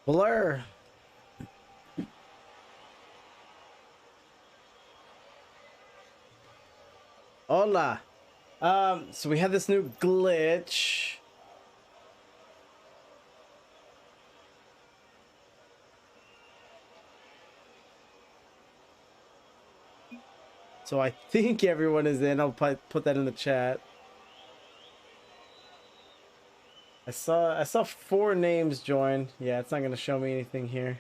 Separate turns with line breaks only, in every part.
Blur. Hola. So we have this new glitch. So I think everyone is in. I'll put that in the chat. I saw 4 names join. Yeah, it's not gonna show me anything here.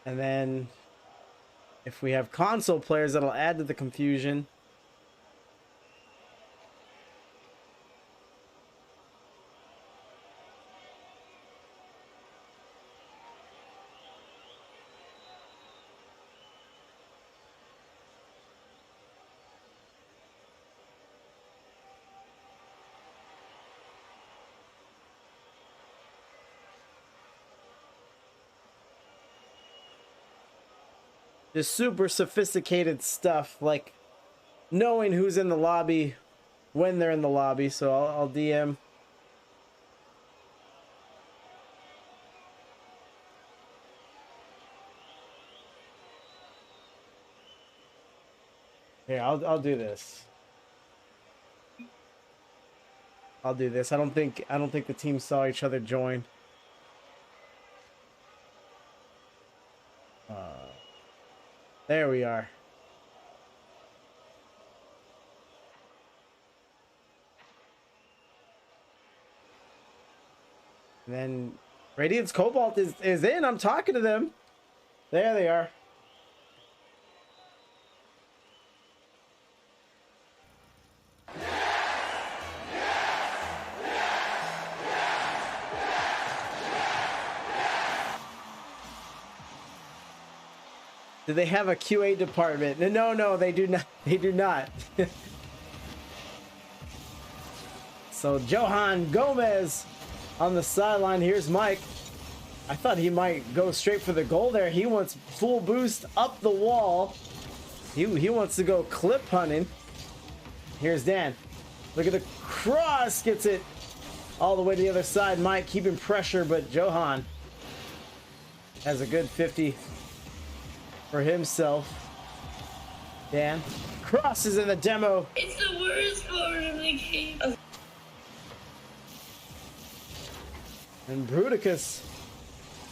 And then if we have console players, that'll add to the confusion. Just super sophisticated stuff, like knowing who's in the lobby when they're in the lobby. So I'll DM. Here, I'll do this. I'll do this. I don't think the team saw each other join. There we are. And then Radiance Cobalt is in. I'm talking to them. There they are. Do they have a QA department? No, they do not. They do not. So Johan Gomez on the sideline. Here's Mike. I thought he might go straight for the goal there. He wants full boost up the wall. He wants to go clip hunting. Here's Dan. Look at the cross. Gets it all the way to the other side. Mike keeping pressure, but Johan has a good 50 for himself. Dan crosses in the demo.
It's the worst part of the game.
And Bruticus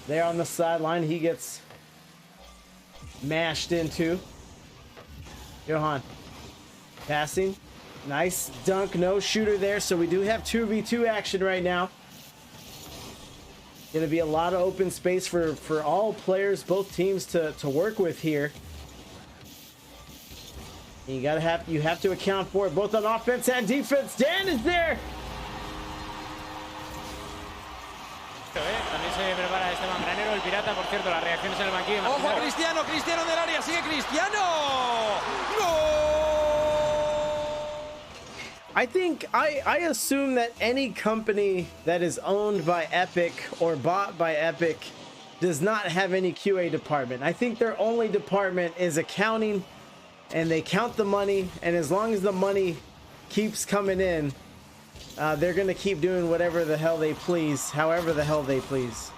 there on the sideline. He gets mashed into. Johan passing. Nice dunk. No shooter there. So we do have 2v2 action right now. Going to be a lot of open space for all players, both teams to work with here. And you have to account for it both on offense and defense. Dan is there.
También se prepara Esteban Granero, el pirata, por cierto, las reacciones en el banquillo.
¡Ojo a Cristiano! ¡Cristiano del área! ¡Sigue Cristiano! ¡No!
I assume that any company that is owned by Epic or bought by Epic does not have any QA department. I think their only department is accounting, and they count the money, and as long as the money keeps coming in, they're gonna keep doing whatever the hell they please, however the hell they please.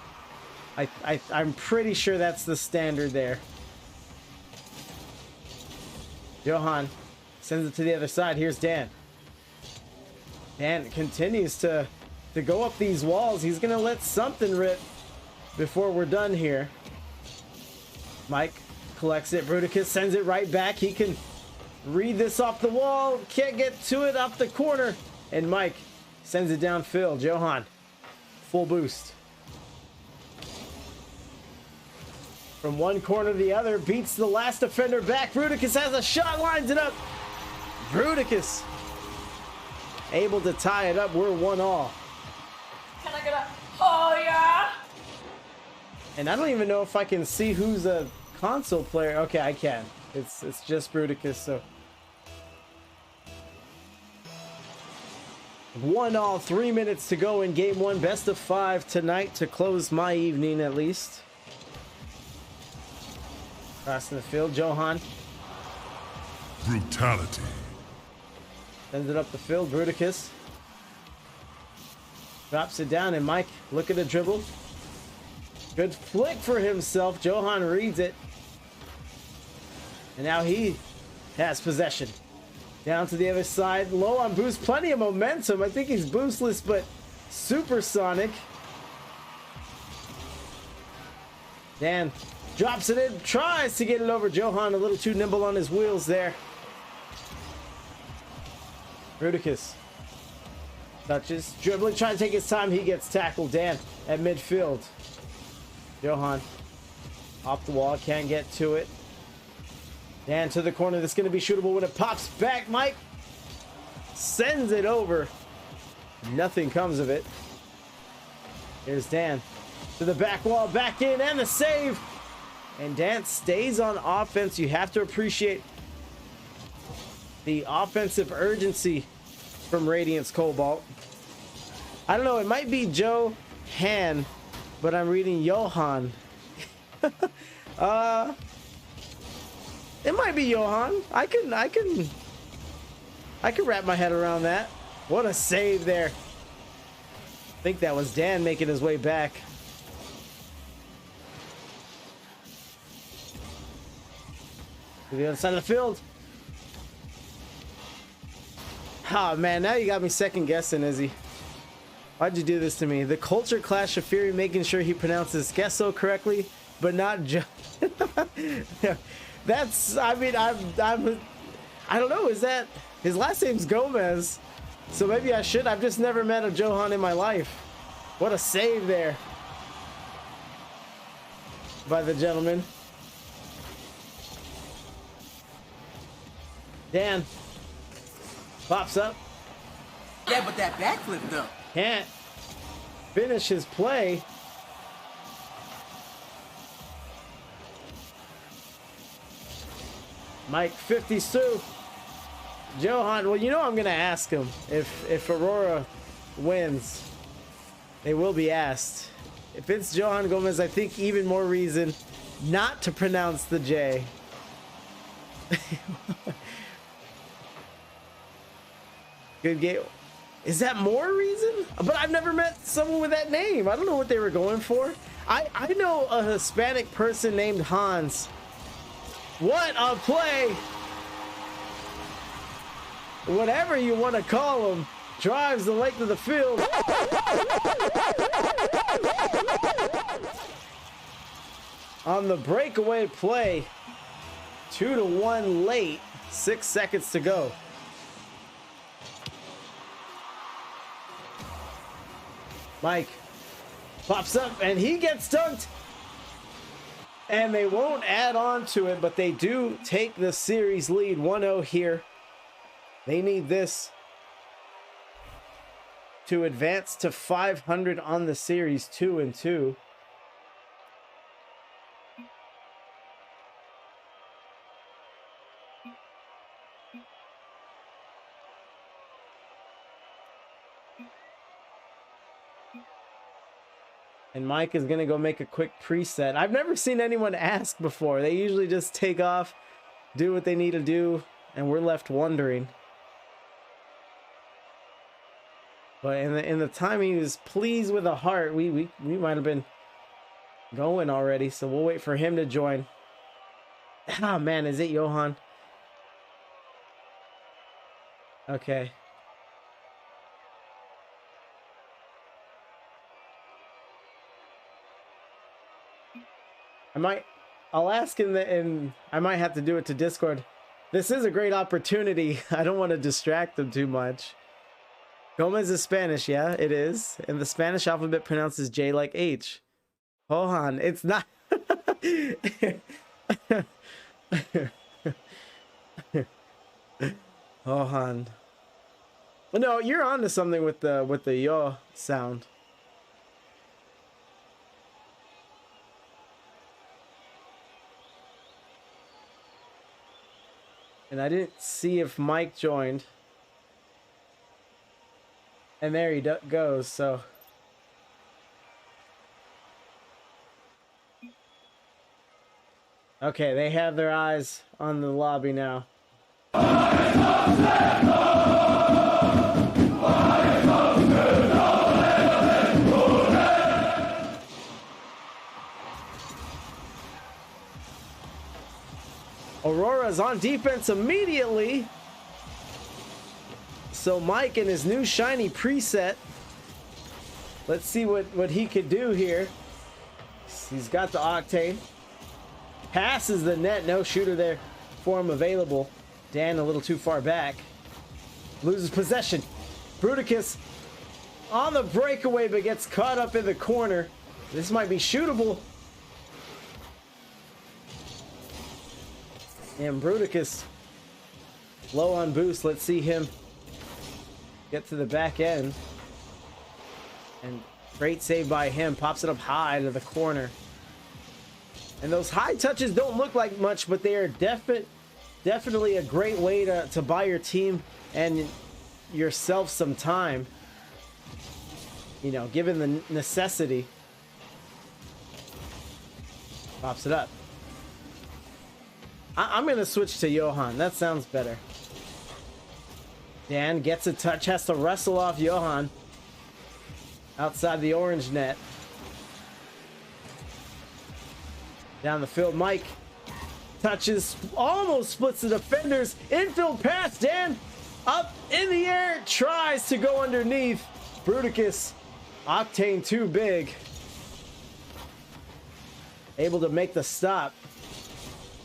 I'm pretty sure that's the standard there. Johan sends it to the other side. Here's Dan. Dan continues to go up these walls. He's gonna let something rip before we're done here. Mike collects it. Bruticus sends it right back. He can read this off the wall. Can't get to it off the corner. And Mike sends it downfield. Johan, full boost. From one corner to the other, beats the last defender back. Bruticus has a shot, lines it up. Bruticus able to tie it up. We're 1-1.
Can I get a oh yeah?
And I don't even know if I can see who's a console player. Okay, I can. It's just Bruticus. So 1-1, 3 minutes to go in game 1. Best of 5 tonight to close my evening at least. Crossing the field, Johan
Brutality.
Sends it up the field. Bruticus drops it down, and Mike, look at the dribble. Good flick for himself. Johan reads it. And now he has possession. Down to the other side. Low on boost. Plenty of momentum. I think he's boostless, but supersonic. Dan drops it in. Tries to get it over. Johan a little too nimble on his wheels there. Bruticus touches. Dribbling. Trying to take his time. He gets tackled. Dan at midfield. Johan off the wall. Can't get to it. Dan to the corner. That's going to be shootable when it pops back. Mike sends it over. Nothing comes of it. Here's Dan to the back wall. Back in and the save. And Dan stays on offense. You have to appreciate the offensive urgency from Radiance Cobalt. I don't know. It might be Joe Han, but I'm reading Johan. It might be Johan. I can wrap my head around that. What a save there. I think that was Dan making his way back. To the other side of the field. Oh man, now you got me second guessing, Izzy. Why'd you do this to me? The culture clash of Fury making sure he pronounces Gesso correctly, but not That's, I mean, I don't know, is that, his last name's Gomez, so maybe I should. I've just never met a Johan in my life. What a save there by the gentleman. Dan pops up.
Yeah, but that backflip though.
Can't finish his play. Mike 52. Johan, well, you know I'm gonna ask him if Aurora wins. They will be asked. If it's Johan Gomez, I think even more reason not to pronounce the J. Good game. Is that more reason? But I've never met someone with that name. I don't know what they were going for. I know a Hispanic person named Hans. What a play! Whatever you want to call him, drives the length of the field. On the breakaway play, 2-1 late, 6 seconds to go. Mike pops up and he gets dunked. And they won't add on to it, but they do take the series lead 1-0 here. They need this to advance to 500 on the series, 2-2. And Mike is going to go make a quick preset. I've never seen anyone ask before. They usually just take off, do what they need to do, and we're left wondering. But in the time he was pleased with a heart, we might have been going already. So we'll wait for him to join. Ah, man, is it Johan? Okay. I'll ask him that, and I might have to do it to Discord. This is a great opportunity. I don't want to distract them too much. Gomez is Spanish, yeah, it is. And the Spanish alphabet pronounces J like H. Johan, it's not. Johan. No, you're onto something with the yo sound. And I didn't see if Mike joined. And there he goes, so. Okay, they have their eyes on the lobby now. Aurora's on defense immediately. So Mike and his new shiny preset. Let's see what he could do here. He's got the Octane. Passes the net. No shooter there for him available. Dan a little too far back. Loses possession. Bruticus on the breakaway, but gets caught up in the corner. This might be shootable. And Bruticus low on boost. Let's see him get to the back end. And great save by him. Pops it up high to the corner. And those high touches don't look like much, but they are definitely a great way to buy your team and yourself some time. You know, given the necessity. Pops it up. I'm going to switch to Johan. That sounds better. Dan gets a touch, has to wrestle off Johan. Outside the orange net. Down the field, Mike touches, almost splits the defenders. Infield pass, Dan up in the air, tries to go underneath. Bruticus, Octane too big. Able to make the stop.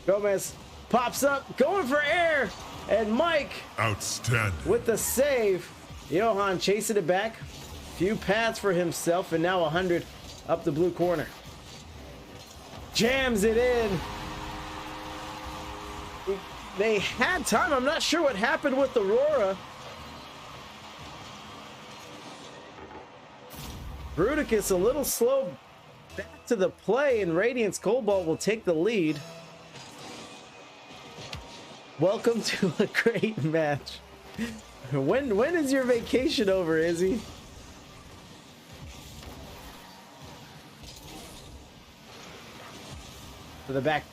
Gomez pops up, going for air, and Mike
outstanding
with the save. Johan chasing it back. Few pads for himself, and now 100 up the blue corner. Jams it in. They had time. I'm not sure what happened with Aurora. Bruticus a little slow back to the play, and Radiance Cobalt will take the lead. Welcome to a great match. When is your vacation over, Izzy? To the back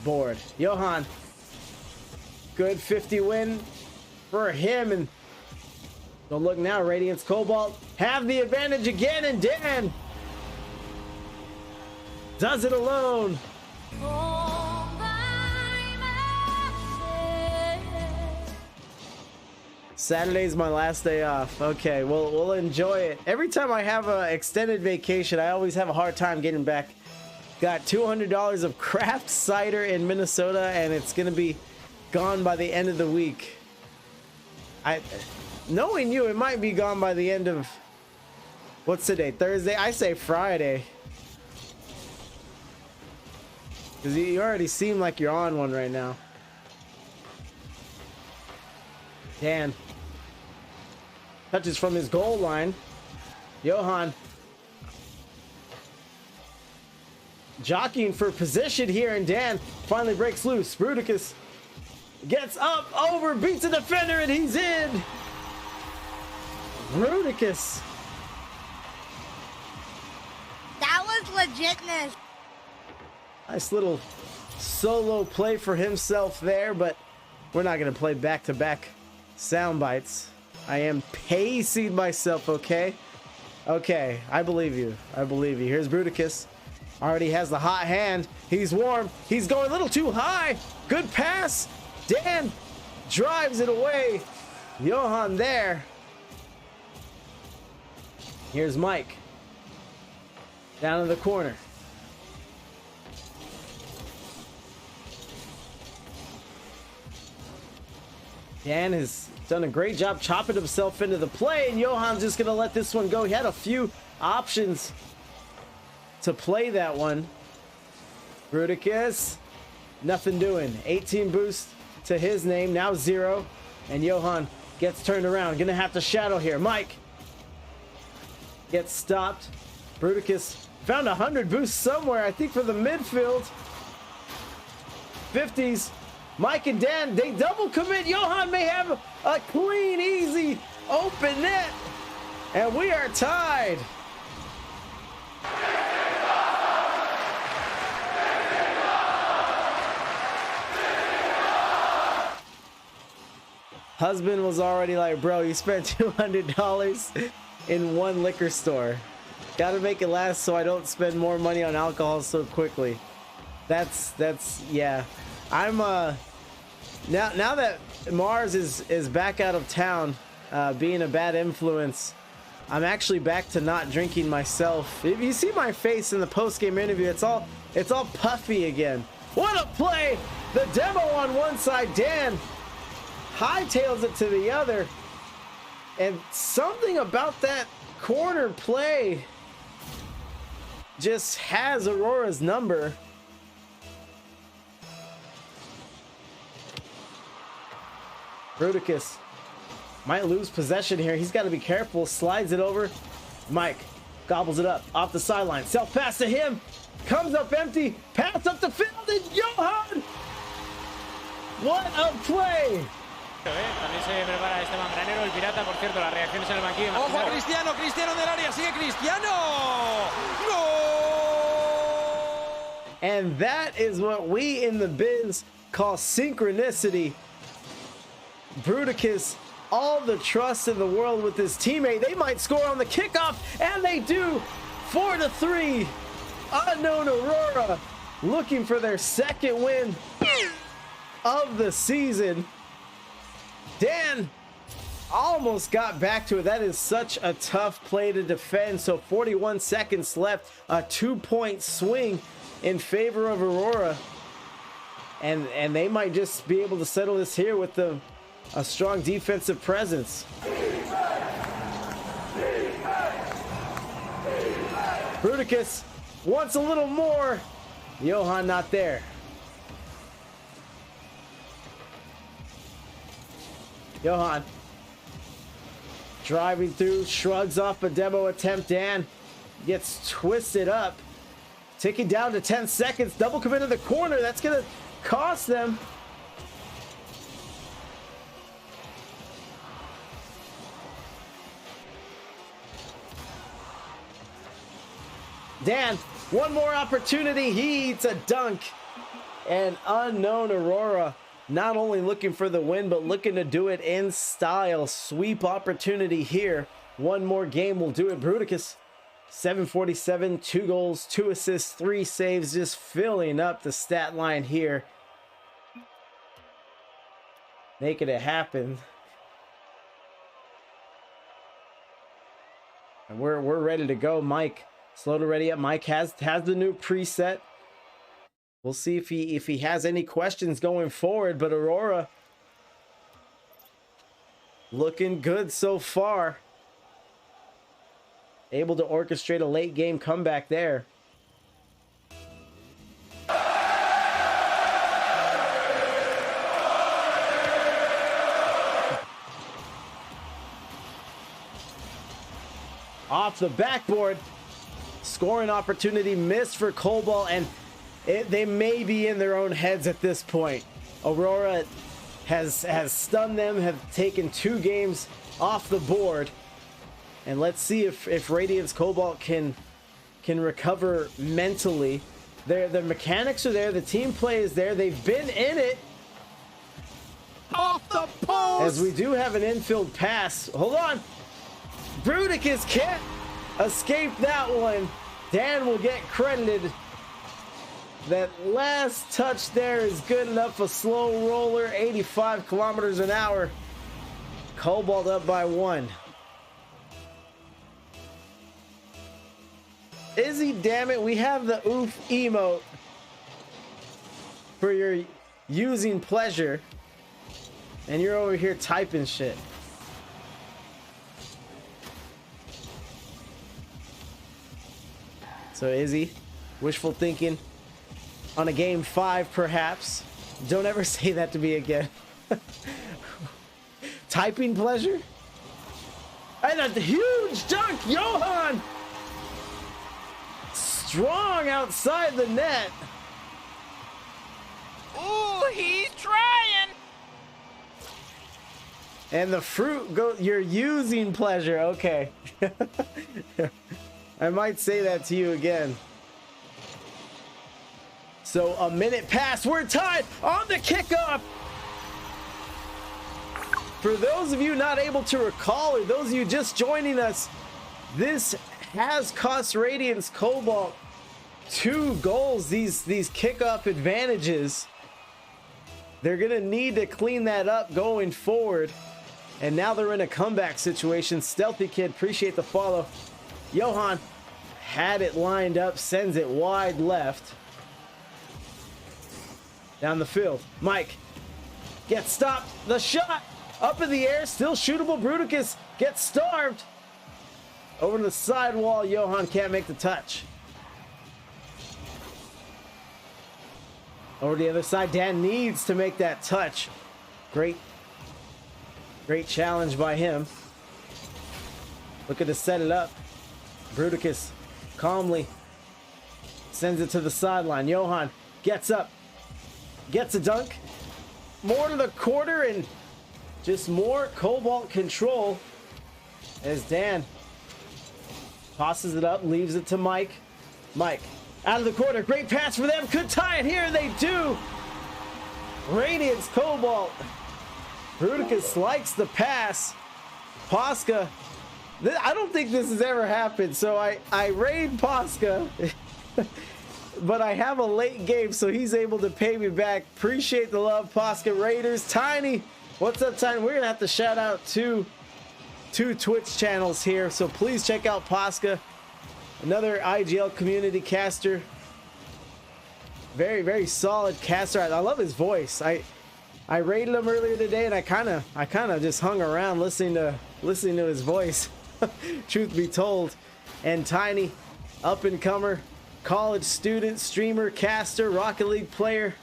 board. Johan. Good 50 win for him. And don't look now. Radiance Cobalt have the advantage again. And Dan does it alone. Saturday's my last day off. Okay, we'll enjoy it. Every time I have an extended vacation, I always have a hard time getting back. Got $200 of craft cider in Minnesota, and it's gonna be gone by the end of the week. Knowing you, it might be gone by the end of, what's today? Thursday? I say Friday. Because you already seem like you're on one right now. Dan. Touches from his goal line. Johan. Jockeying for position here, and Dan finally breaks loose. Bruticus gets up, over, beats a defender, and he's in. Bruticus.
That was legitness.
Nice little solo play for himself there, but we're not going to play back-to-back sound bites. I am pacing myself, okay? Okay, I believe you. I believe you. Here's Bruticus. Already has the hot hand. He's warm. He's going a little too high. Good pass. Dan drives it away. Johan there. Here's Mike. Down in the corner. Dan has done a great job chopping himself into the play, and Johan's just going to let this one go. He had a few options to play that one. Bruticus, nothing doing. 18 boost to his name, now 0. And Johan gets turned around. Gonna have to shadow here. Mike gets stopped. Bruticus found 100 boost somewhere, I think for the midfield. 50s. Mike and Dan, they double commit. Johan may have a clean, easy, open net. And we are tied. Husband was already like, bro, you spent $200 in one liquor store. Gotta make it last so I don't spend more money on alcohol so quickly. That's yeah. I'm now that Mars is back out of town, being a bad influence, I'm actually back to not drinking myself. If you see my face in the post-game interview, it's all puffy again. What a play! The demo on one side, Dan hightails it to the other, and something about that corner play just has Aurora's number. Bruticus might lose possession here. He's got to be careful. Slides it over. Mike gobbles it up off the sideline. Self pass to him. Comes up empty. Pass up the field. And Johan! What a play!
También se prepara Esteban Granero, el pirata, por cierto, las reacciones en el banquillo.
Ojo a Cristiano, Cristiano en el área, sigue Cristiano. ¡No!
And that is what we in the biz call synchronicity. Bruticus, all the trust in the world with his teammate. They might score on the kickoff, and they do. 4-3. Unknown Aurora looking for their second win of the season. Dan almost got back to it. That is such a tough play to defend. So 41 seconds left, a 2-point swing in favor of Aurora, and they might just be able to settle this here with a strong defensive presence. Bruticus wants a little more. Johan not there. Johan driving through, shrugs off a demo attempt. Dan gets twisted up. Ticking down to 10 seconds. Double commit to the corner. That's going to cost them. Dan, one more opportunity. He eats a dunk. And unknown Aurora not only looking for the win, but looking to do it in style. Sweep opportunity here. One more game will do it. Bruticus, 747, 2 goals, 2 assists, 3 saves, just filling up the stat line here. Making it happen. And we're ready to go. Mike, slow to ready up. Mike has the new preset. We'll see if he has any questions going forward, but Aurora looking good so far. Able to orchestrate a late game comeback there. Off the backboard. Scoring opportunity missed for Cobalt, and they may be in their own heads at this point. Aurora has stunned them, have taken 2 games off the board. And let's see if Radiance Cobalt can recover mentally. The mechanics are there, the team play is there, they've been in it.
Off the post!
As we do have an infield pass. Hold on. Bruticus can't escape that one. Dan will get credited. That last touch there is good enough. A slow roller, 85 kilometers an hour. Cobalt up by 1. Izzy, damn it, we have the oof emote for your using pleasure, and you're over here typing shit. So Izzy, wishful thinking on a game 5 perhaps. Don't ever say that to me again. Typing pleasure? And a huge dunk, Johan! Strong outside the net.
Ooh, he's trying.
And the fruit go. You're using pleasure. Okay. I might say that to you again. So a minute passed. We're tied on the kickoff. For those of you not able to recall, or those of you just joining us, this has cost Radiance Cobalt 2 goals, these kickoff advantages. They're gonna need to clean that up going forward. And now they're in a comeback situation. Stealthy Kid, appreciate the follow. Johan had it lined up, sends it wide left. Down the field. Mike gets stopped. The shot up in the air, still shootable. Bruticus gets starved. Over to the sidewall. Johan can't make the touch. Over to the other side. Dan needs to make that touch. Great challenge by him. Looking to set it up. Bruticus calmly sends it to the sideline. Johan gets up. Gets a dunk. More to the quarter and just more Cobalt control as Dan tosses it up, leaves it to Mike. Mike out of the corner. Great pass for them. Could tie it here. They do. Radiance Cobalt. Bruticus likes the pass. Posca. I don't think this has ever happened. So I raid Posca. But I have a late game, so he's able to pay me back. Appreciate the love, Posca Raiders. Tiny, what's up, Tiny? We're gonna have to shout out two Twitch channels here, so please check out Posca, another IGL community caster. Very, very solid caster. I love his voice. I raided him earlier today, and I kind of just hung around listening to his voice. Truth be told. And Tiny, up and comer. College student, streamer, caster, Rocket League player.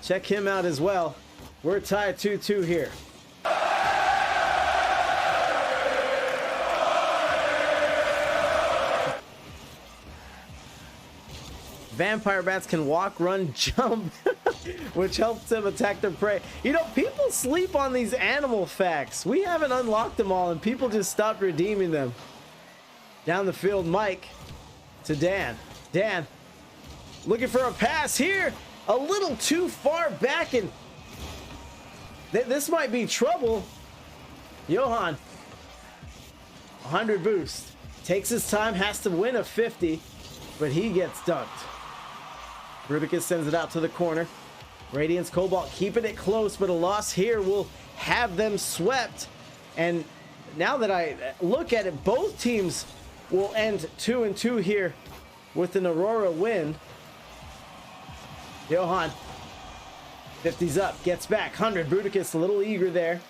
Check him out as well. We're tied 2-2 here. Vampire bats can walk, run, jump, which helps them attack their prey. You know, people sleep on these animal facts. We haven't unlocked them all, and people just stopped redeeming them. Down the field, Mike to Dan. Dan looking for a pass here. A little too far back, and this might be trouble. Johan, 100 boost. Takes his time, has to win a 50, but he gets dunked. Bruticus sends it out to the corner. Radiance Cobalt keeping it close, but a loss here will have them swept. And now that I look at it, both teams will end 2-2 here with an Aurora win. Johan, 50's up, gets back, 100. Bruticus a little eager there.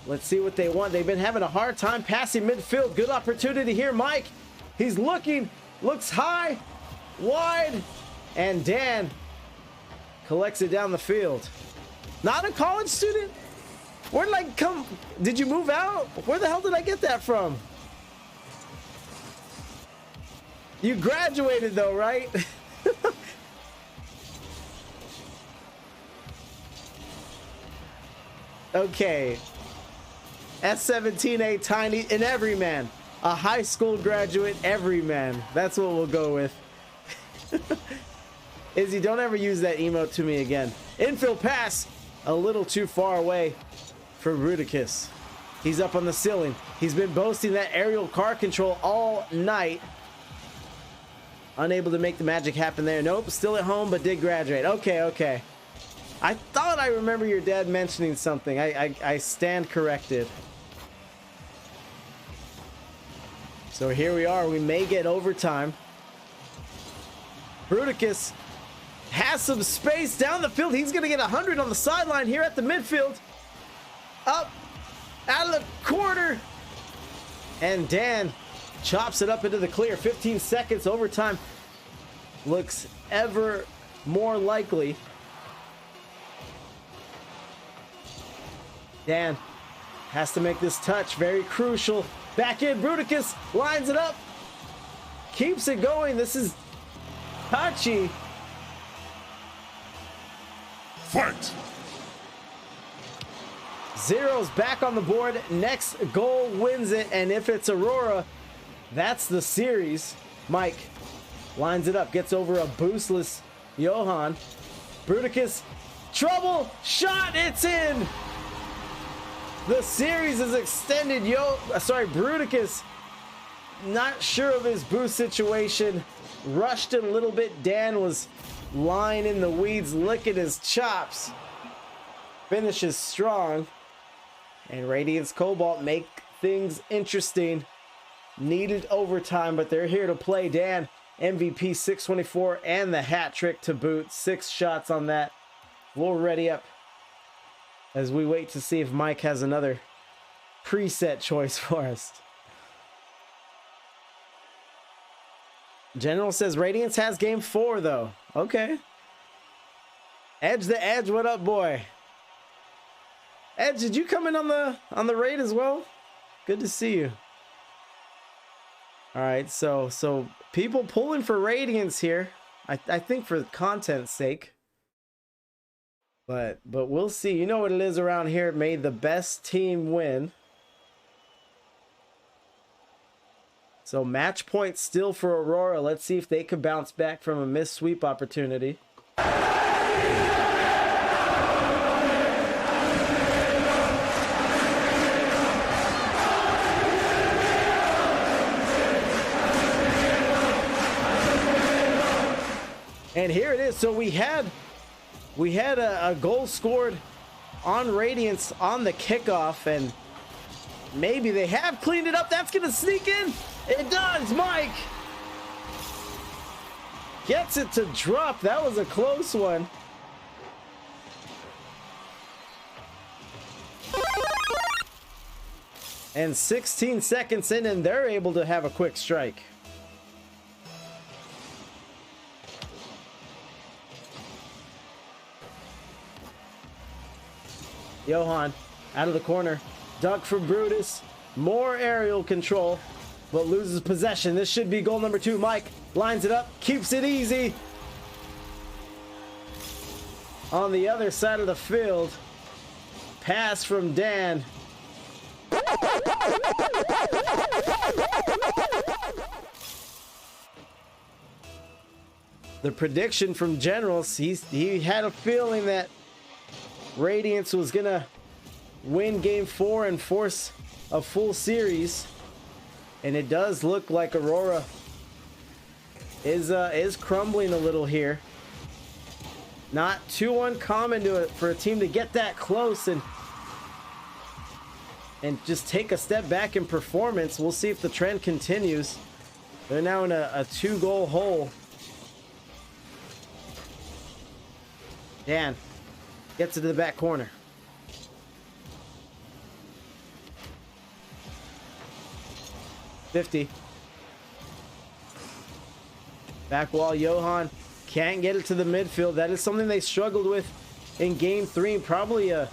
Let's see what they want. They've been having a hard time passing midfield. Good opportunity here. Mike, he's looking, looks high, wide, and Dan collects it down the field. Not a college student? Where did I come? Did you move out? Where the hell did I get that from? You graduated though, right? Okay. S17A Tiny, an everyman. A high school graduate everyman. That's what we'll go with. Izzy, don't ever use that emote to me again. Infield pass. A little too far away for Bruticus. He's up on the ceiling. He's been boasting that aerial car control all night. Unable to make the magic happen there. Nope, still at home, but did graduate. Okay, okay. I thought I remember your dad mentioning something. I stand corrected. So here we are. We may get overtime. Bruticus has some space down the field. He's going to get 100 on the sideline here at the midfield. Up, out of the corner. And Dan chops it up into the clear. 15 seconds. Overtime looks ever more likely. Dan has to make this touch. Very crucial. Back in. Bruticus lines it up. Keeps it going. This is touchy.
Fight!
Zero's back on the board. Next goal wins it. And if it's Aurora, that's the series. Mike lines it up. Gets over a boostless Johan. Bruticus. Trouble. Shot. It's in. The series is extended. Bruticus, not sure of his boost situation. Rushed it a little bit. Dan was lying in the weeds, licking his chops. Finishes strong. And Radiance Cobalt make things interesting. Needed overtime, but they're here to play. Dan, MVP 624 and the hat trick to boot. 6 shots on that. We'll ready up as we wait to see if Mike has another preset choice for us. General says Radiance has game 4 though. Okay. Edge the Edge, what up, boy? Edge, did you come in on the raid as well? Good to see you. All right, so people pulling for Radiance here. I think for content's sake. But we'll see. You know what it is around here. May the best team win. So match point still for Aurora. Let's see if they can bounce back from a missed sweep opportunity. And here it is. So we had a goal scored on Radiance on the kickoff, and maybe they have cleaned it up. That's gonna sneak in. It does. Mike gets it to drop. That was a close one. And 16 seconds in, and they're able to have a quick strike. Johan out of the corner. Dunk for Brutus. More aerial control, but loses possession. This should be goal number 2. Mike lines it up, keeps it easy. On the other side of the field, pass from Dan. The prediction from Generals, he had a feeling that Radiance was gonna win game 4 and force a full series, and it does look like Aurora is crumbling a little here. Not too uncommon for a team to get that close and just take a step back in performance. We'll see if the trend continues. They're now in a 2-goal hole. Dan gets it to the back corner. .50. Back wall, Johan can't get it to the midfield. That is something they struggled with in game 3. Probably a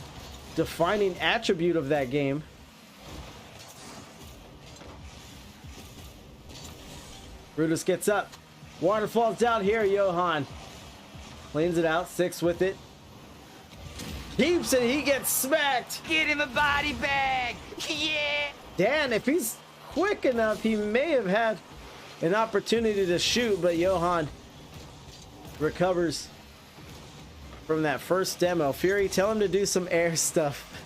defining attribute of that game. Brutus gets up. Waterfalls down here, Johan. Cleans it out, 6 with it. Keeps it, he gets smacked.
Get him a body bag. Yeah.
Dan, if he's quick enough, he may have had an opportunity to shoot, but Johan recovers from that first demo. Fury, tell him to do some air stuff.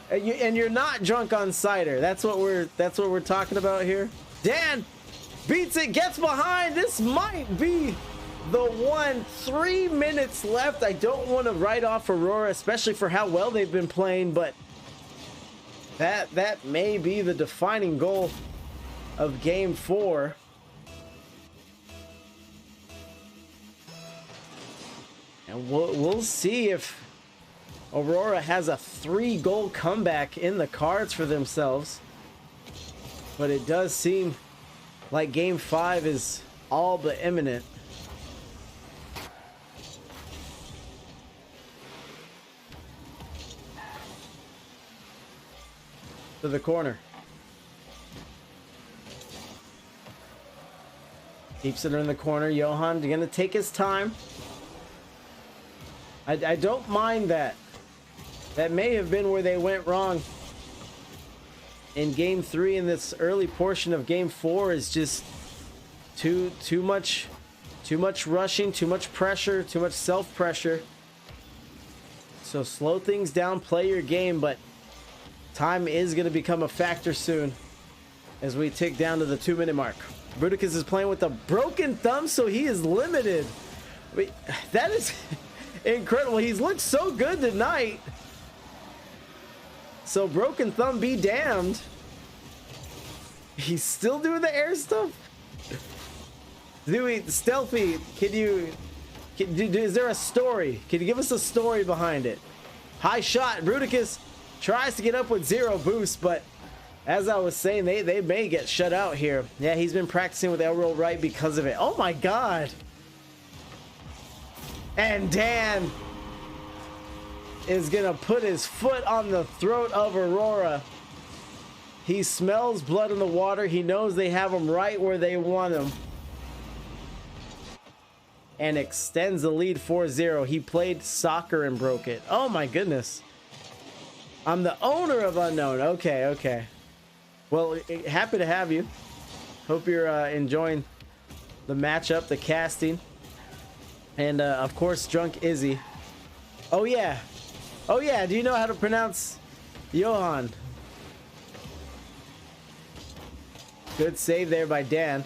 And you're not drunk on cider. That's what we're talking about here. Dan beats it, gets behind. This might be the one. 3 minutes left. I don't want to write off Aurora, especially for how well they've been playing, but that may be the defining goal of game 4. And we'll see if Aurora has a 3-goal comeback in the cards for themselves. But it does seem like game 5 is all but imminent. To the corner. Keeps it in the corner. Johan gonna take his time. I don't mind that. That may have been where they went wrong in game 3. In this early portion of game 4 is just too much rushing, too much pressure, too much self-pressure. So slow things down, play your game, but time is going to become a factor soon as we tick down to the 2-minute mark. Bruticus is playing with a broken thumb, so he is limited. Wait, that is incredible. He's looked so good tonight. So broken thumb be damned. He's still doing the air stuff. Stealthy, is there a story? Can you give us a story behind it? High shot. Bruticus tries to get up with 0 boost, but as I was saying, they may get shut out here. Yeah, he's been practicing with Elrow right because of it. Oh my god. And Dan is gonna put his foot on the throat of Aurora. He smells blood in the water. He knows they have him right where they want him. And extends the lead 4-0. He played soccer and broke it. Oh my goodness. I'm the owner of Unknown. Okay, okay. Well, happy to have you. Hope you're enjoying the matchup, the casting. And of course, Drunk Izzy. Oh yeah. Oh yeah, do you know how to pronounce Johan? Good save there by Dan.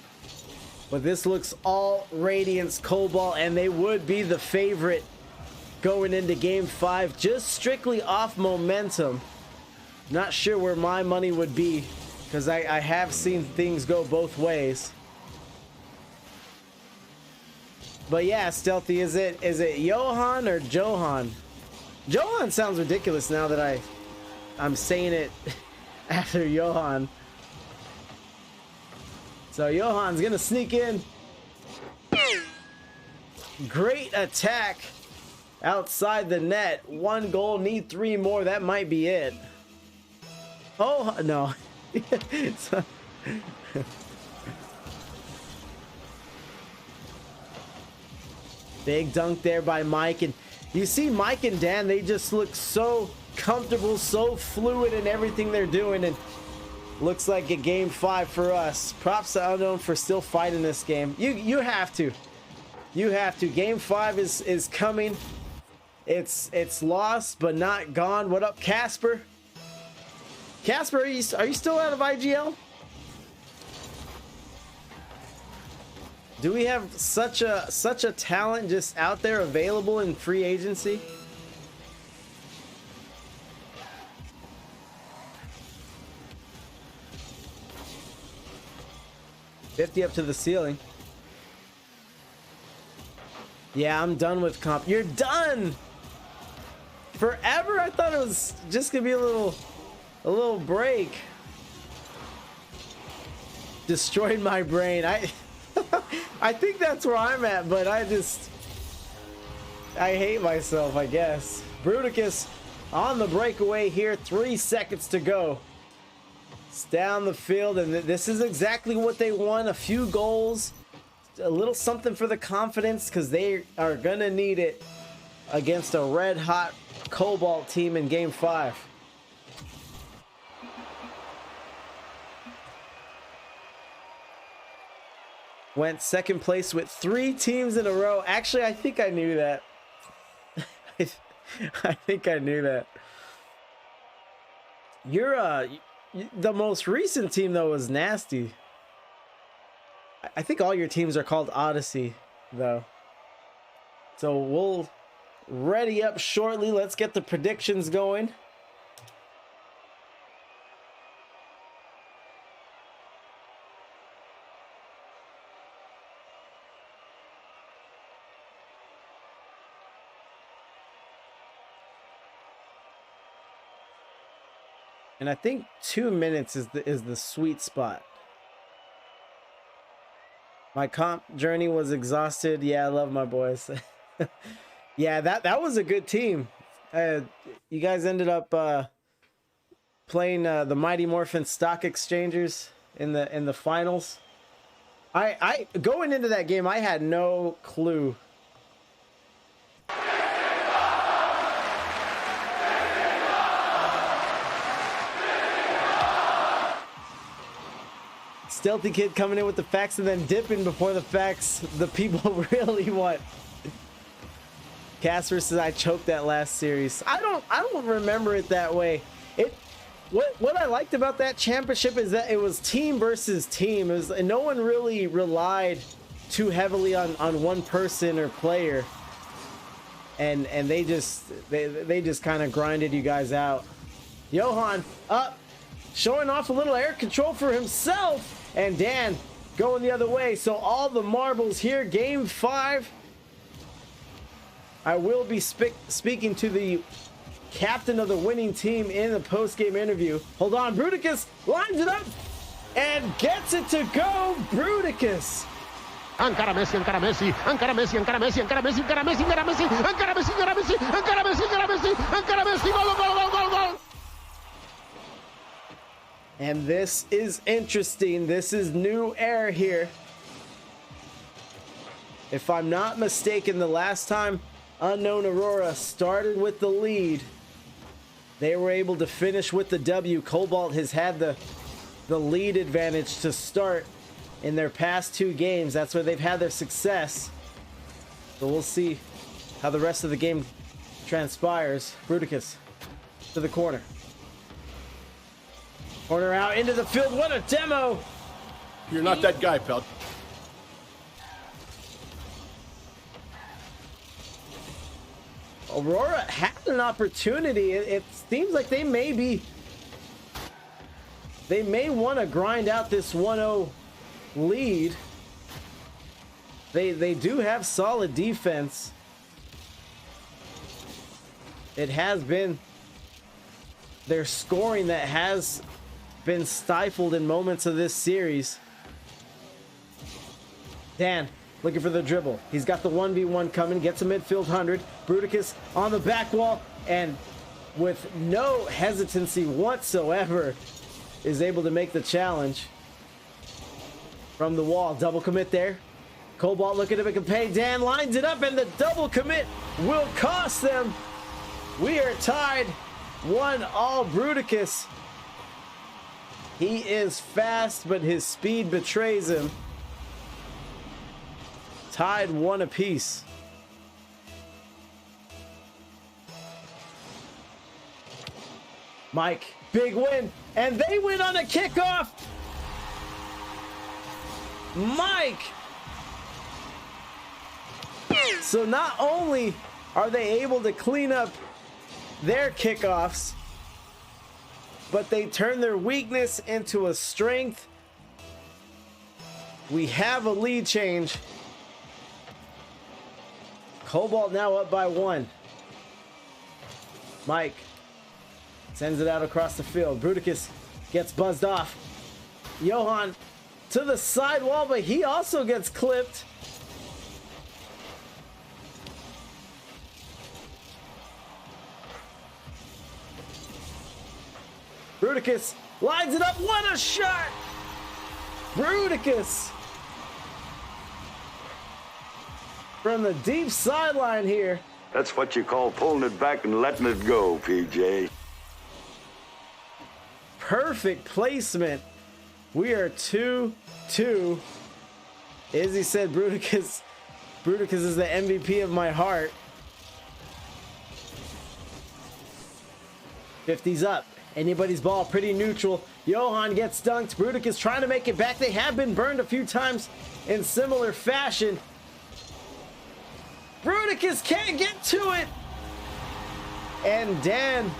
But this looks all Radiance Cobalt, and they would be the favorite going into game 5, just strictly off momentum. Not sure where my money would be, because I have seen things go both ways. But yeah, Stealthy, is it Johan or Johan? Johan sounds ridiculous now that I'm saying it after Johan. So Johan's gonna sneak in. Great attack outside the net. 1 goal, need 3 more. That might be it. Oh no. Big dunk there by Mike, and you see Mike and Dan, they just look so comfortable, so fluid in everything they're doing, and looks like a game 5 for us. Props to Unknown for still fighting this game. You have to. You have to. Game 5 is coming. It's lost but not gone. What up, Casper? Casper, are you still out of IGL? Do we have such a talent just out there available in free agency? $50 up to the ceiling. Yeah, I'm done with comp. You're done forever? I thought it was just gonna be a little break. Destroyed my brain. I think that's where I'm at, but I hate myself, I guess. Bruticus on the breakaway here. 3 seconds to go. It's down the field, and this is exactly what they want. A few goals, a little something for the confidence, because they are gonna need it against a red hot Cobalt team in game 5. Went second place with 3 teams in a row. Actually, I think I knew that. I think I knew that. You're the most recent team though was nasty. I think all your teams are called Odyssey though. So we'll ready up shortly. Let's get the predictions going. And I think 2 minutes is the sweet spot. My comp journey was exhausted. Yeah, I love my boys. Yeah, that was a good team. You guys ended up playing the Mighty Morphin Stock Exchangers in the finals. I going into that game, I had no clue. Stealthy Kid coming in with the facts and then dipping before the facts the people really want. Cass versus I choked that last series. I don't remember it that way. What I liked about that championship is that it was team versus team. And no one really relied too heavily on one person or player. And they just kind of grinded you guys out. Johan up, showing off a little air control for himself, and Dan going the other way. So all the marbles here. Game 5. I will be speaking to the captain of the winning team in the post-game interview. Hold on, Bruticus lines it up and gets it to go. Bruticus.
Encara Messi, encara Messi, encara Messi, encara Messi, encara Messi, encara Messi, encara Messi, encara Messi, encara Messi, encara Messi, encara Messi, encara Messi, gol, gol, gol, gol, gol.
And this is interesting. This is new air here. If I'm not mistaken, the last time Unknown Aurora started with the lead, they were able to finish with the W. Cobalt has had the lead advantage to start in their past 2 games. That's where they've had their success. So we'll see how the rest of the game transpires. Bruticus to the corner. Corner out into the field. What a demo!
You're not that guy, pal.
Aurora had an opportunity. It seems like they may want to grind out this 1-0 lead. They do have solid defense. It has been their scoring that has been stifled in moments of this series. Dan looking for the dribble. He's got the 1v1 coming, gets a midfield 100. Bruticus on the back wall, and with no hesitancy whatsoever is able to make the challenge from the wall. Double commit there. Cobalt looking to make a pay. Dan lines it up, and the double commit will cost them. We are tied 1-1. Bruticus, he is fast, but his speed betrays him. Tied 1 apiece. Mike, big win, and they win on a kickoff. Mike. So not only are they able to clean up their kickoffs, but they turn their weakness into a strength. We have a lead change. Cobalt now up by 1. Mike sends it out across the field. Bruticus gets buzzed off. Johan to the sidewall, but he also gets clipped. Bruticus lines it up. What a shot! Bruticus from the deep sideline here.
That's what you call pulling it back and letting it go, PJ.
Perfect placement. We are 2-2. Izzy said Bruticus is the MVP of my heart. 50's up. Anybody's ball, pretty neutral. Johan gets dunked. Bruticus trying to make it back. They have been burned a few times in similar fashion. Bruticus can't get to it. And Dan,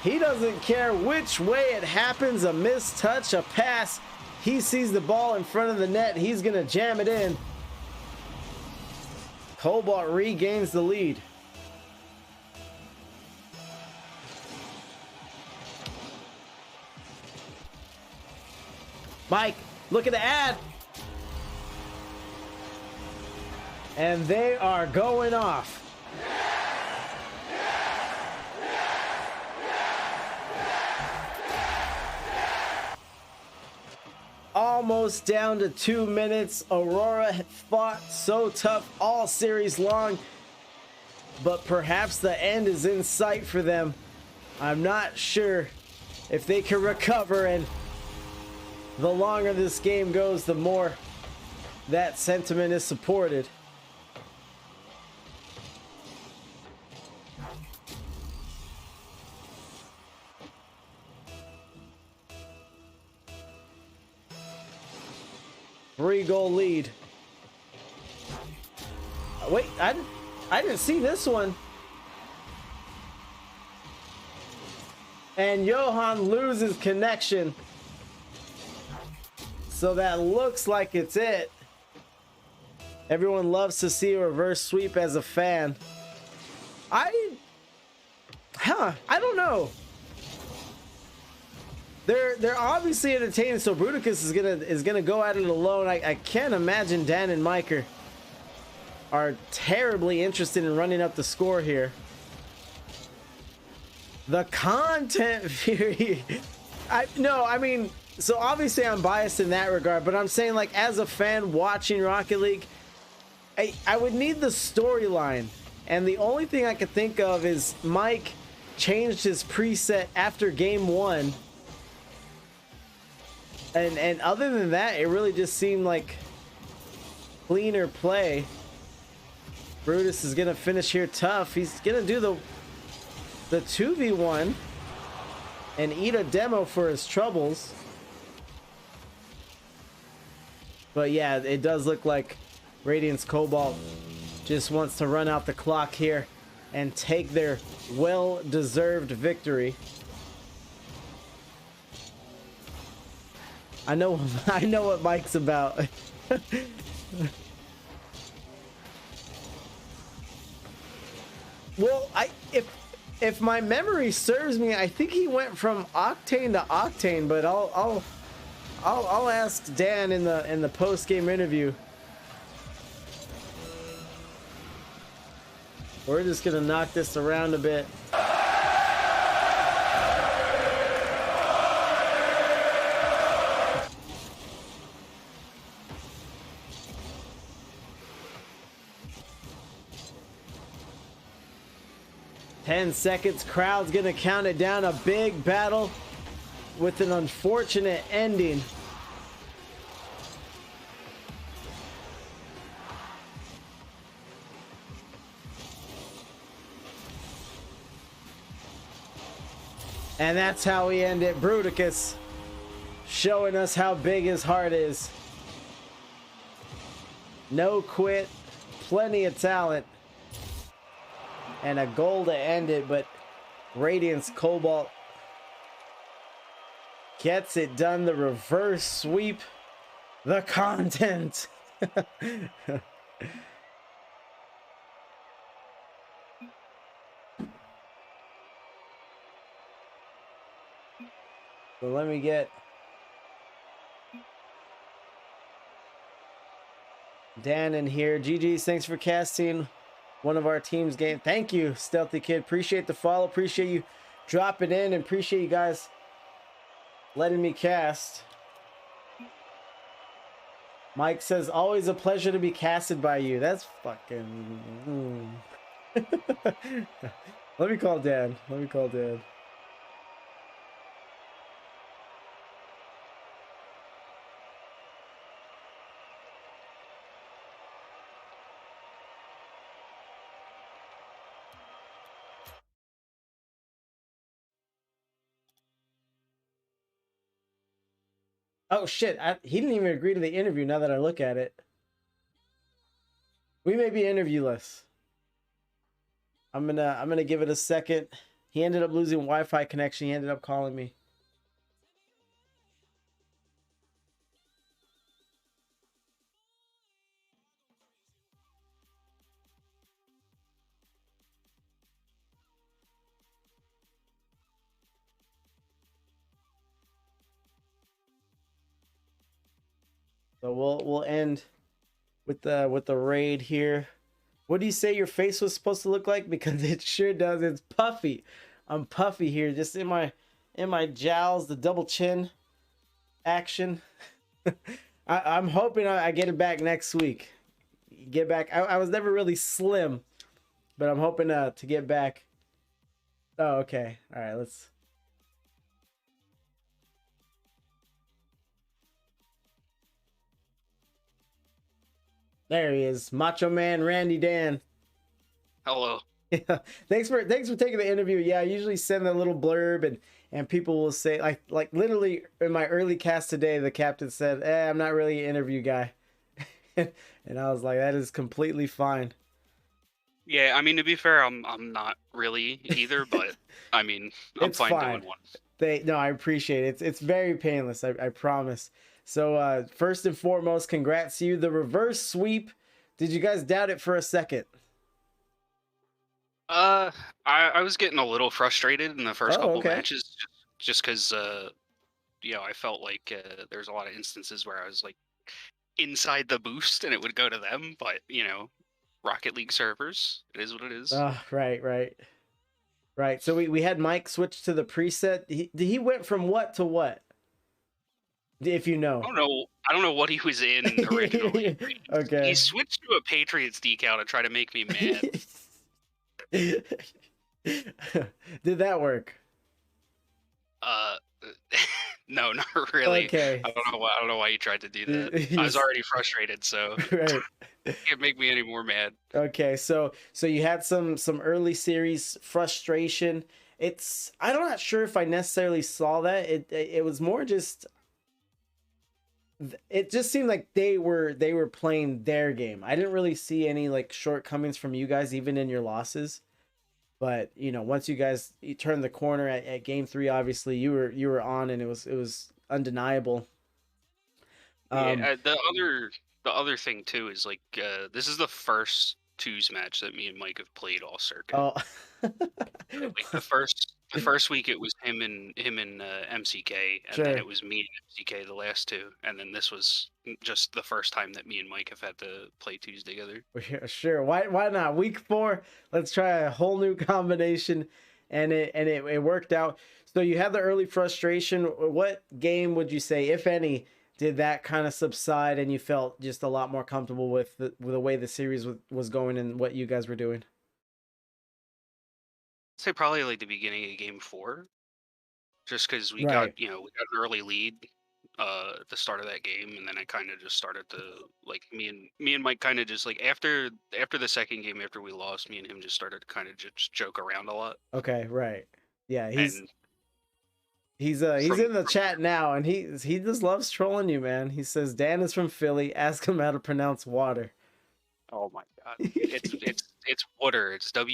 he doesn't care which way it happens. A missed touch, a pass. He sees the ball in front of the net. He's going to jam it in. Cobalt regains the lead. Mike, look at the ad. And they are going off. Almost down to 2 minutes. Aurora fought so tough all series long, but perhaps the end is in sight for them. I'm not sure if they can recover, and the longer this game goes, the more that sentiment is supported. 3-goal lead. Wait, I didn't see this one. And Johan loses connection. So that looks like it's it. Everyone loves to see a reverse sweep as a fan. I don't know. They're obviously entertaining, so Bruticus is gonna go at it alone. I can't imagine Dan and Mike are terribly interested in running up the score here. The content Fury. I mean, so obviously I'm biased in that regard, but I'm saying, like, as a fan watching Rocket League, I would need the storyline. And the only thing I could think of is Mike changed his preset after game 1. And other than that, it really just seemed like cleaner play. Brutus is gonna finish here tough. He's gonna do the 2v1 and eat a demo for his troubles. But yeah, it does look like Radiance Cobalt just wants to run out the clock here and take their well-deserved victory. I know what Mike's about. Well, if my memory serves me, I think he went from Octane to Octane, but I'll ask Dan in the post-game interview. We're just gonna knock this around a bit. 10 seconds. Crowd's gonna count it down. A big battle with an unfortunate ending. And that's how we end it. Bruticus showing us how big his heart is. No quit, plenty of talent, and a goal to end it, but Radiance Cobalt gets it done. The reverse sweep, the content. So let me get Dan in here. GG's, thanks for casting one of our team's game. Thank you, Stealthy Kid. Appreciate the follow. Appreciate you dropping in, and appreciate you guys letting me cast. Mike says, always a pleasure to be casted by you. That's fucking... Let me call Dan. Let me call Dan. Oh shit, he didn't even agree to the interview now that I look at it. We may be interviewless. I'm gonna give it a second. He ended up losing Wi-Fi connection. He ended up calling me. So we'll end with the raid here. What do you say your face was supposed to look like? Because it sure does. It's puffy. I'm puffy here, just in my jowls, the double chin action. I'm hoping I get it back next week. Get back. I was never really slim, but I'm hoping to get back. Oh, okay. All right, let's. There he is, Macho Man Randy Dan.
Hello.
Yeah, thanks for taking the interview. Yeah, I usually send a little blurb and people will say like literally in my early cast today, the captain said, I'm not really an interview guy. And I was like, that is completely fine.
Yeah, I mean, to be fair, I'm not really either, but I mean, I'm
It's
fine
fine.
doing one.
No, I appreciate it. It's very painless. I promise. So first and foremost, congrats to you. The reverse sweep. Did you guys doubt it for a second?
I was getting a little frustrated in the first couple
okay.
matches, just because I felt like there's a lot of instances where I was like inside the boost and it would go to them, but Rocket League servers, it is what it is.
Right. So we had Mike switch to the preset. He went from what to what? If you know.
I don't know what he was in originally.
Okay.
He switched to a Patriots decal to try to make me mad.
Did that work?
No, not really.
Okay.
I don't know why you tried to do that. I was already frustrated, so
right.
It can't make me any more mad.
Okay, so you had some early series frustration. I'm not sure if I necessarily saw that. It was more just, it just seemed like they were playing their game. I didn't really see any like shortcomings from you guys, even in your losses. But once you turned the corner at game 3, obviously you were on, and it was undeniable.
Yeah, the other thing too is like this is the first twos match that me and Mike have played all circuit.
Oh.
Like the first week it was him and MCK, and
Sure.
then it was me and MCK the last two, and then this was just the first time that me and Mike have had to play twos together.
Sure. Why not? Week 4, let's try a whole new combination, and it worked out. So you had the early frustration. What game would you say, if any, did that kind of subside and you felt just a lot more comfortable with the way the series was going and what you guys were doing?
I'd say probably like the beginning of game 4, just because we
Right.
got an early lead at the start of that game, and then I kind of just started to like me and Mike kind of just like after the second game, after we lost, me and him just started to kind of just joke around a lot.
Okay, right. Yeah, he's
And
in the chat now, and he just loves trolling you, man. He says Dan is from Philly. Ask him how to pronounce water.
oh my god, it's water. It's WUDDER.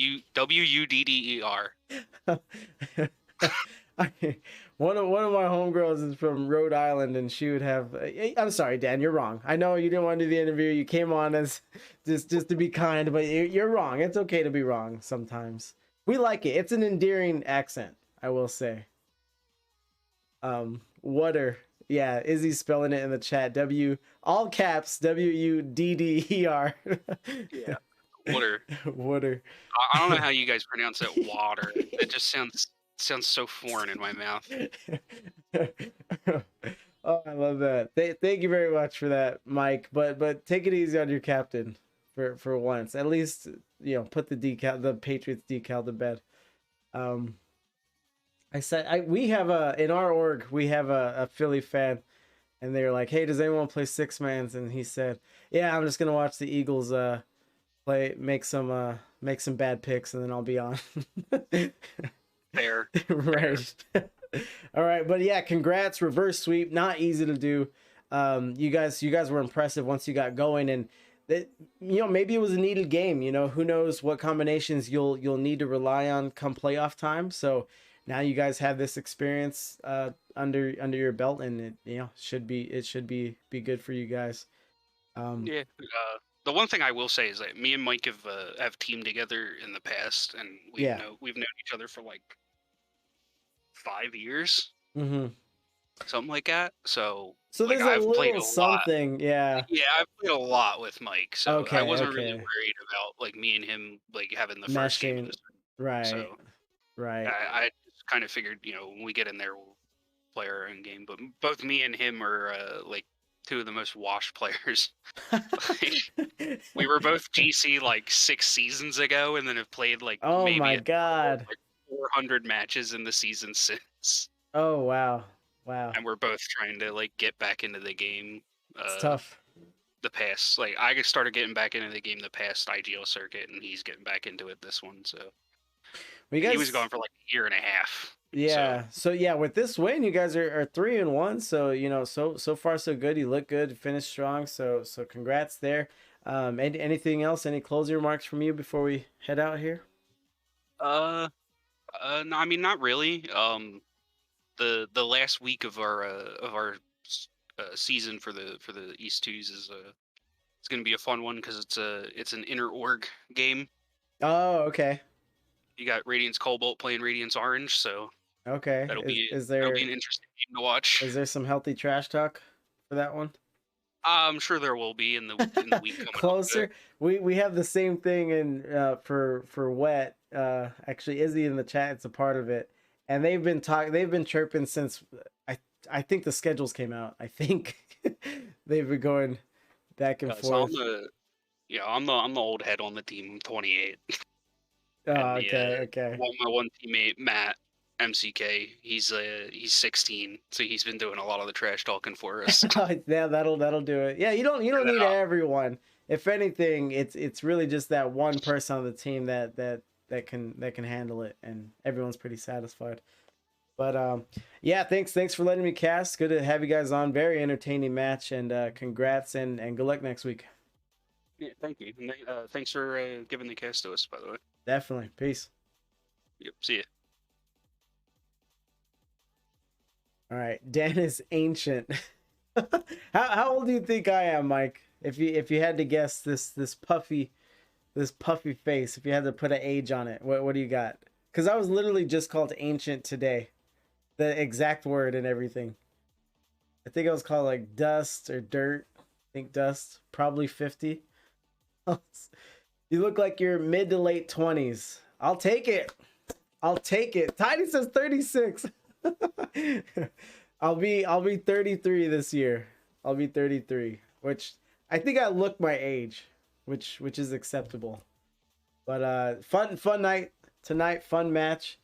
One of my homegirls is from Rhode Island, and she would have. I'm sorry, Dan, you're wrong. I know you didn't want to do the interview. You came on as just to be kind, but you're wrong. It's okay to be wrong sometimes. We like it. It's an endearing accent, I will say. Water. Yeah, Izzy's spelling it in the chat. All caps, WUDDER.
Yeah, water.
Water.
I don't know how you guys pronounce it. Water. It just sounds so foreign in my mouth.
Oh, I love that. Thank you very much for that, Mike. But take it easy on your captain for once. At least put the Patriots decal to bed. We have in our org we have a Philly fan, and they're like, hey, does anyone play Six Mans? And he said, yeah, I'm just gonna watch the Eagles make some bad picks, and then I'll be on.
Fair.
Right. All right, but yeah, congrats, reverse sweep, not easy to do. You guys were impressive once you got going, and maybe it was a needed game. Who knows what combinations you'll need to rely on come playoff time. So now you guys have this experience under your belt, and it should be good for you guys.
Yeah. The one thing I will say is that me and Mike have teamed together in the past, and we've known each other for like 5 years, something like that. So like,
there's
I've played a
something,
lot.
Yeah,
I've played a lot with Mike, so I wasn't really
okay.
worried about like me and him like having the
Mesh
first game.
game. Right.
So
right.
I just kind of figured, when we get in there, we'll play our own game. But both me and him are like two of the most washed players. We were both GC like 6 seasons ago, and then have played like
maybe my god,
like 400 matches in the season since.
Oh wow.
And we're both trying to like get back into the game.
It's tough.
The past, like I started getting back into the game the past IGL circuit, and he's getting back into it this one. So he was gone for like a year and a half.
Yeah. So yeah, with this win, you guys are 3-1. So you know, so far so good. You look good, finished strong. So congrats there. Anything else? Any closing remarks from you before we head out here?
No, I mean not really. The last week of our season for the East Twos is it's gonna be a fun one because it's an inter org game.
Oh, okay.
You got Radiance Cobalt playing Radiance Orange, so
Okay.
that'll be
there
an interesting game to watch.
is there some healthy trash talk for that one?
I'm sure there will be in the week coming
Closer.
up.
We have the same thing in for wet. Actually, Izzy in the chat, it's a part of it, and they've been chirping since I think the schedules came out. I think they've been going back and
So
forth.
I'm the old head on the team. I'm 28.
Oh,
And
okay.
my one teammate Matt MCK, he's 16, so he's been doing a lot of the trash talking for us.
Yeah, that'll do it. Yeah, you don't need everyone. If anything, it's really just that one person on the team that can handle it, and everyone's pretty satisfied. But yeah, thanks for letting me cast. Good to have you guys on. Very entertaining match, and congrats and good luck next week.
Yeah, thank you. And thanks for giving the cast to us, by the way.
Definitely. Peace.
Yep. See ya.
All right. Dan is ancient. How old do you think I am, Mike? If you had to guess this puffy face, if you had to put an age on it, what do you got? Because I was literally just called ancient today, the exact word and everything. I think I was called like dust or dirt. I think dust. Probably 50. You look like you're mid to late 20s. I'll take it. Tiny says 36. I'll be 33 this year. I'll be 33, which I think I look my age, which is acceptable. But fun night tonight, fun match.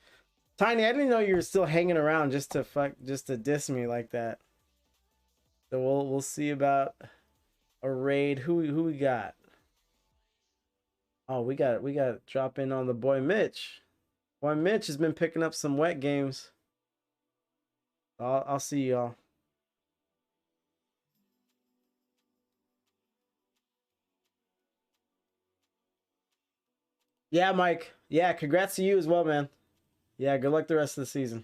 Tiny, I didn't know you were still hanging around just to diss me like that. So we'll see about a raid. Who we got? Oh, we got to drop in on the boy Mitch. Boy Mitch has been picking up some wet games. I'll see y'all. Yeah, Mike. Yeah, congrats to you as well, man. Yeah, good luck the rest of the season.